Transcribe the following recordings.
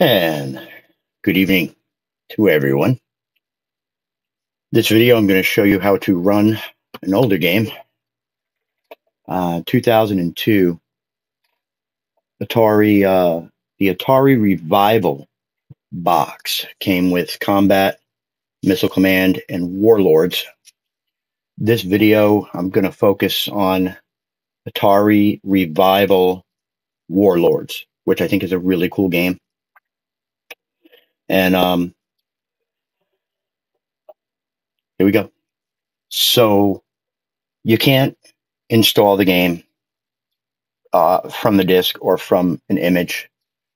And good evening to everyone. This video, I'm going to show you how to run an older game, 2002 Atari. The Atari Revival box came with Combat, Missile Command, and Warlords. This video, I'm going to focus on Atari Revival Warlords, which I think is a really cool game. And here we go. So you can't install the game from the disk or from an image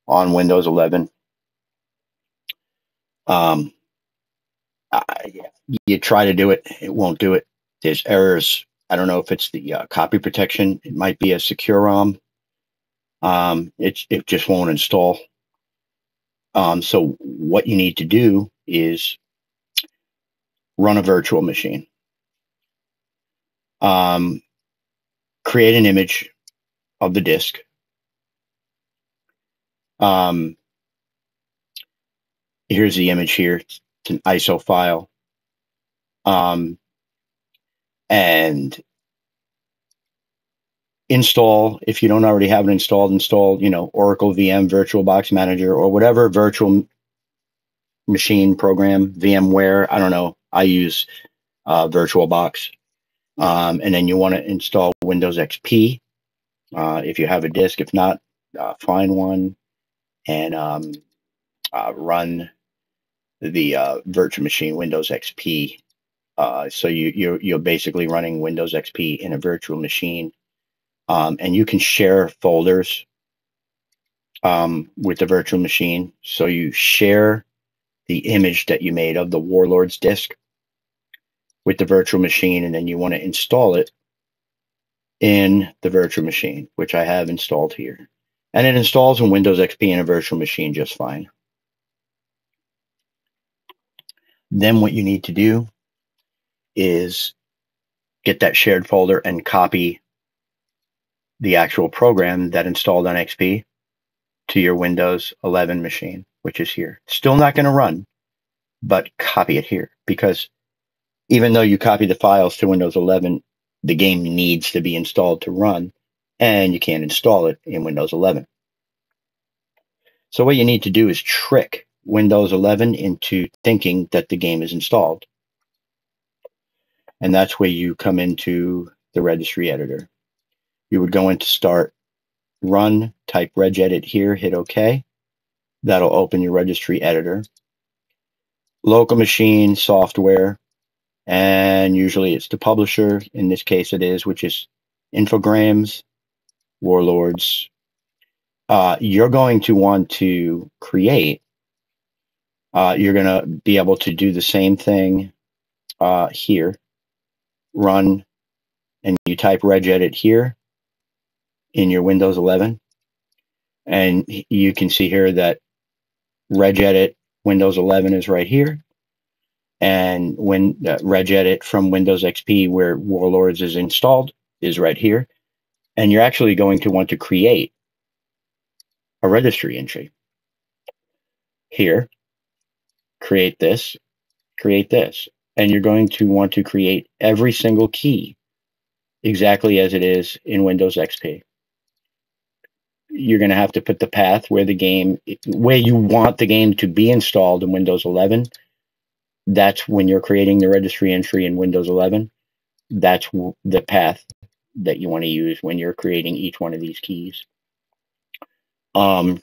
on Windows 11. You try to do it, it won't do it. There's errors. I don't know if it's the copy protection. It might be a secure ROM. It just won't install. So what you need to do is run a virtual machine. Create an image of the disk. Here's the image here. It's an ISO file. And install, if you don't already have it install, Oracle VM VirtualBox Manager or whatever virtual machine program, VMware. I don't know. I use VirtualBox. And then you want to install Windows XP if you have a disk. If not, find one and run the virtual machine Windows XP. So you're basically running Windows XP in a virtual machine, and you can share folders with the virtual machine. So you share the image that you made of the Warlords disk with the virtual machine, and then you want to install it in the virtual machine, which I have installed here. And it installs in Windows XP in a virtual machine just fine. Then what you need to do is get that shared folder and copy the actual program that installed on XP to your Windows 11 machine, which is here. Still not going to run, but copy it here, because even though you copy the files to Windows 11, the game needs to be installed to run, and you can't install it in Windows 11. So what you need to do is trick Windows 11 into thinking that the game is installed. And that's where you come into the registry editor. You would go into Start, Run, type regedit here, hit OK. That'll open your registry editor. Local machine, software, and usually it's the publisher. In this case it is, which is Infogrames, Warlords. You're going to want to create. You're going to be able to do the same thing here. Run, and you type regedit here in your Windows 11, and you can see here that regedit Windows 11 is right here, and when regedit from Windows XP, where Warlords is installed, is right here. And you're actually going to want to create a registry entry here. Create this, and you're going to want to create every single key exactly as it is in Windows XP. You're going to have to put the path where you want the game to be installed in Windows 11. That's when you're creating the registry entry in Windows 11. That's the path that you want to use when you're creating each one of these keys. And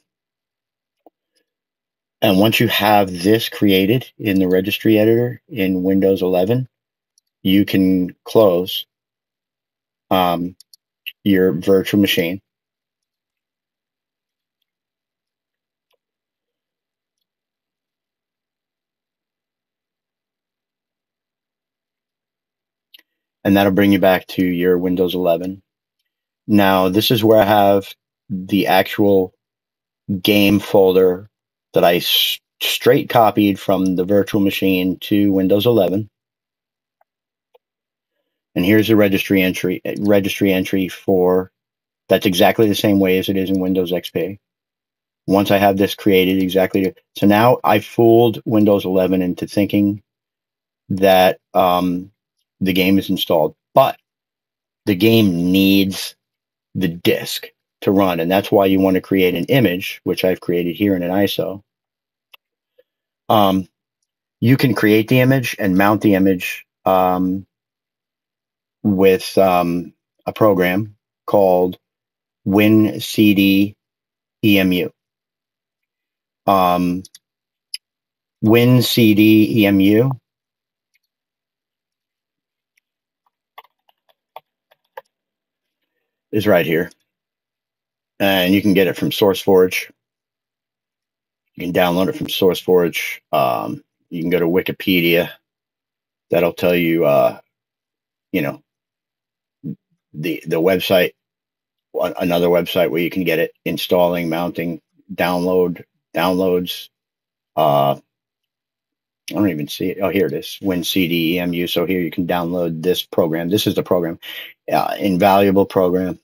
once you have this created in the registry editor in Windows 11, you can close your virtual machine. And that'll bring you back to your Windows 11. Now, this is where I have the actual game folder that I straight copied from the virtual machine to Windows 11. And here's the registry entry for, that's exactly the same way as it is in Windows XP. once I have this created exactly, so now I fooled Windows 11 into thinking that the game is installed, but the game needs the disk to run, and that's why you want to create an image, which I've created here in an ISO. You can create the image and mount the image with a program called WinCD EMU. WinCD EMU is right here, and you can get it from SourceForge. You can download it from SourceForge. You can go to Wikipedia. That'll tell you, you know, the website, another website where you can get it, installing, mounting, downloads. I don't even see it. Oh, here it is, WinCD EMU. So here you can download this program. This is the program, invaluable program.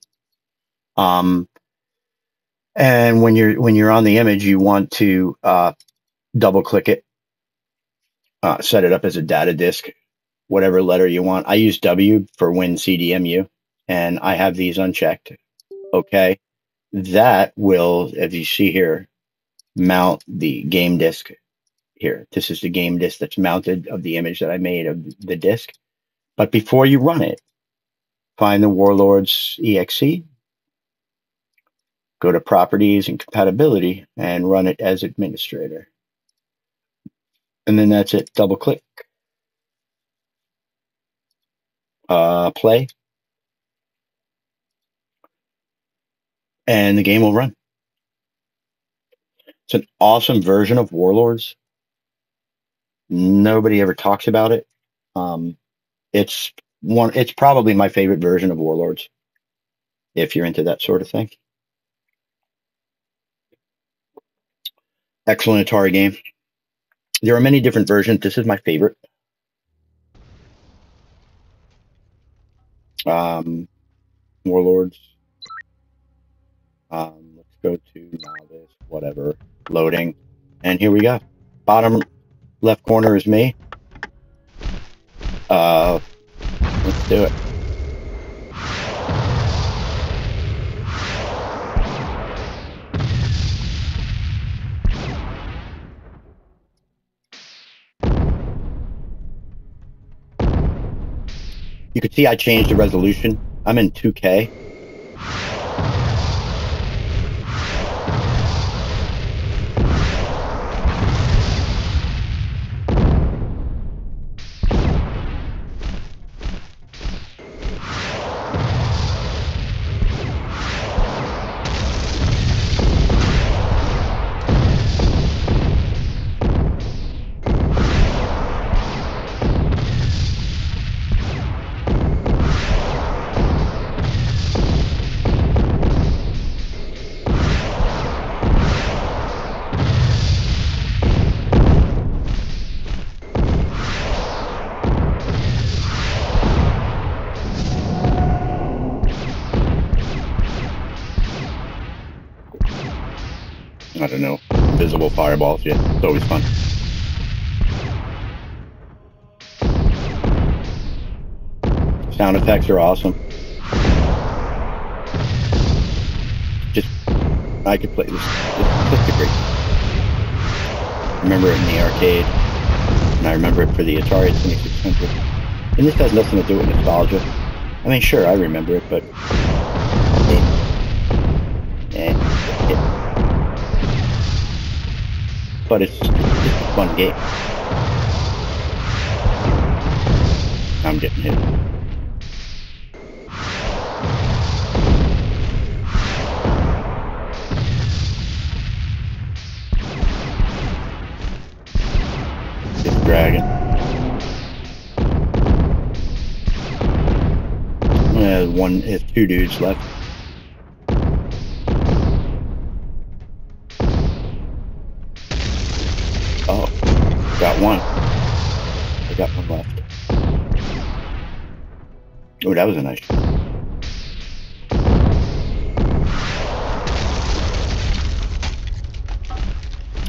And when you're on the image, you want to double click it, set it up as a data disk, whatever letter you want. I use W for WinCDMU, and I have these unchecked. Okay, that will, as you see here, mount the game disk here. This is the game disk that's mounted of the image that I made of the disk. But before you run it, find the Warlords exe, go to Properties and Compatibility, and run it as administrator. And then that's it. Double click, play, and the game will run. It's an awesome version of Warlords. Nobody ever talks about it. It's probably my favorite version of Warlords, if you're into that sort of thing. Excellent Atari game. There are many different versions. This is my favorite. Warlords. Let's go to novice, whatever, loading. And here we go. Bottom left corner is me. Let's do it. You can see I changed the resolution. I'm in 2K. I don't know, invisible fireballs. Yeah, it's always fun. Sound effects are awesome. Just, I could play this. It's just a great game. I remember it in the arcade, and I remember it for the Atari 2600. And this has nothing to do with nostalgia. I mean, sure, I remember it, but but it's just a fun game. I'm getting hit. This dragon. There's two dudes left. Oh, got one. I got one left. Oh, that was a nice shot.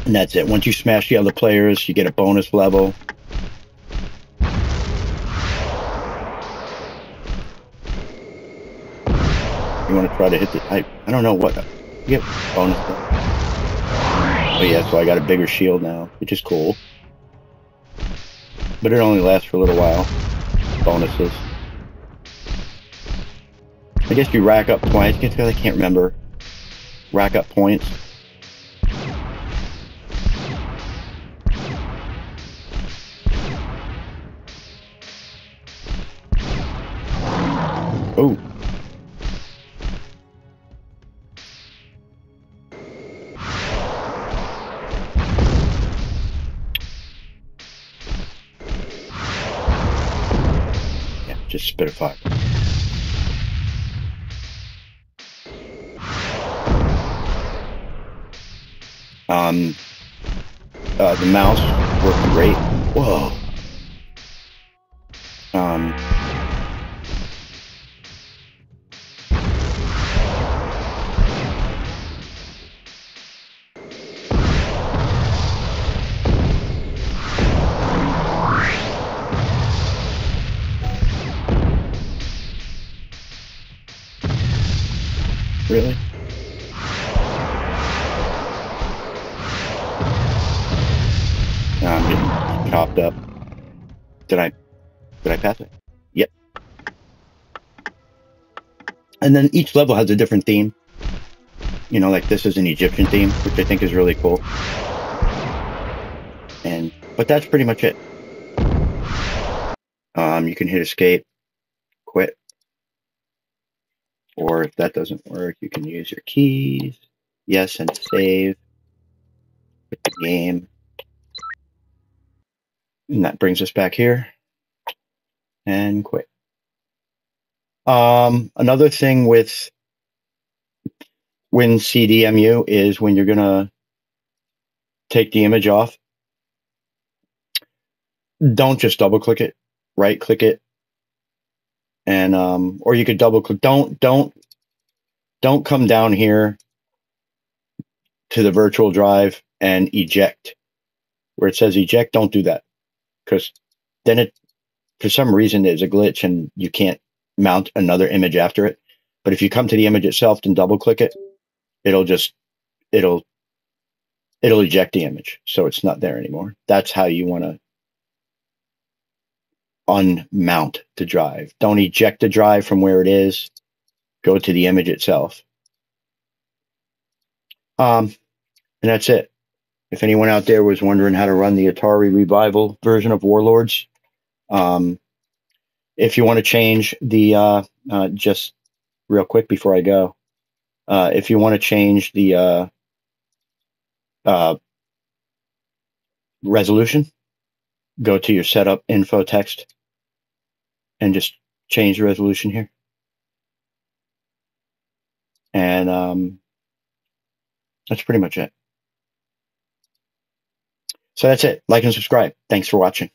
And that's it. Once you smash the other players, you get a bonus level. You want to try to hit the... I don't know what... You get bonus level. Oh yeah, so I got a bigger shield now, which is cool. But it only lasts for a little while. Bonuses. I guess you rack up points. I can't remember. Rack up points. Oh. Yeah, just spit a fire. The mouse worked great. Whoa. Really? I'm getting chopped up. Did I pass it? Yep. And then each level has a different theme. You know, like this is an Egyptian theme, which I think is really cool. But that's pretty much it. You can hit escape, quit, or if that doesn't work, you can use your keys. Yes, and save. Quit the game. And that brings us back here. And quit. Another thing with WinCDMU is when you're gonna take the image off, don't just double click it, right click it, and or you could double click. Don't come down here to the virtual drive and eject. Where it says eject, don't do that, because then it, for some reason, there's a glitch and you can't mount another image after it. But if you come to the image itself and double click it, it'll eject the image, so it's not there anymore. That's how you want to unmount the drive. Don't eject the drive from where it is. Go to the image itself. And that's it. If anyone out there was wondering how to run the Atari Revival version of Warlords, if you want to change the, just real quick before I go, if you want to change the resolution, go to your setup info text and just change the resolution here. And that's pretty much it. So that's it. Like and subscribe. Thanks for watching.